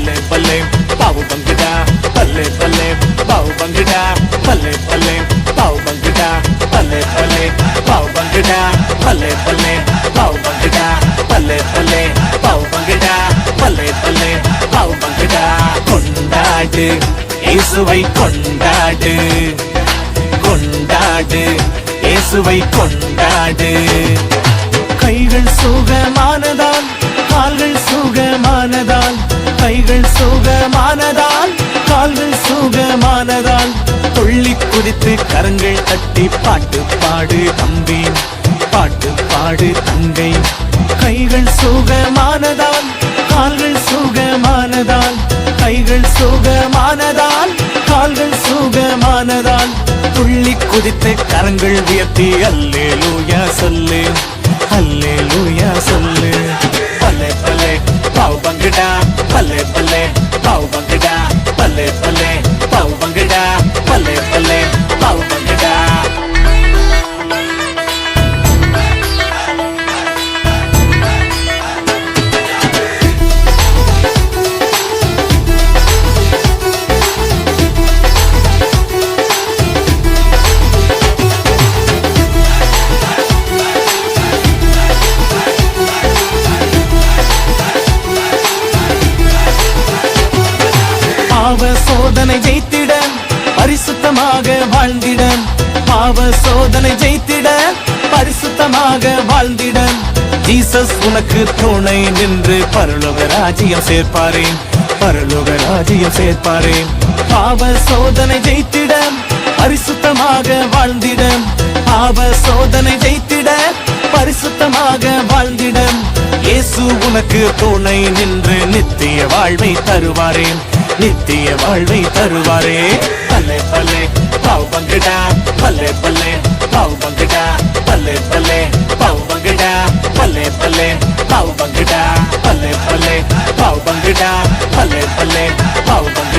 பல்லே பல்லே பாவு பங்குடா பல்லே பல்லே பாவு பங்குடா பல்லே பல்லே பாவு பங்குடா பல்லே பல்லே பாவு பங்குடா பல்லே பல்லே பாவு பங்குடா பல்லே பல்லே பாவு பங்குடா பல்லே பல்லே பாவு பங்குடா கொண்டாடு இயேசுவை கொண்டாடு கொண்டாடு இயேசுவை கொண்டாடு கைகள் சுகமானதால் கால்கள் சுகமானதால் கைகள் சுகமானதால் கால்கள் சுகமானதால் துள்ளி குதித்து கரங்கள் தட்டி பாட்டு பாடு தம்பி பாட்டு பாடு தங்கை கைகள் சுகமானதால் கால்கள் சுகமானதால் கைகள் சுகமானதால் கால்கள் சுகமானதால் துள்ளி குதித்து கரங்கள் உயர்த்தி அல்லேலூயா சொல்லு அல்லேலூயா சொல்லு பல்லே பல்லே பாவு பங்குடா பல்லே பல்லே பாவு பங்குடா பல்லே பல்லே பாவு பங்குடா பல்லே பல்லே பாவு பங்குடா பாவ சோதனை ஜெயித்திட பரிசுத்தமாக வாழ்ந்திட பாவ சோதனை ஜெயித்திட பரிசுத்தமாக வாழ்ந்திட ஜீசஸ் உனக்கு துணை நின்று பரலோக ராஜ்யம் சேர்ப்பாரே பரலோக ராஜ்யம் சேர்ப்பாரே பாவ சோதனை ஜெயித்திட பரிசுத்தமாக வாழ்ந்திட பாவ சோதனை ஜெயித்திட பரிசுத்தமாக வாழ்ந்திட இயேசு உனக்கு துணை நின்று நித்திய வாழ்வை தருவாரே நித்திய வாழ்வை தருவாரே பல்லே பல்லே பாவு பங்குடா பல்லே பல்லே பாவு பங்குடா பல்லே பல்லே பாவு பங்குடா பல்லே பல்லே பாவு பங்குடா பல்லே பல்லே பாவு பங்குடா பல்லே பல்லே பாவு பங்குடா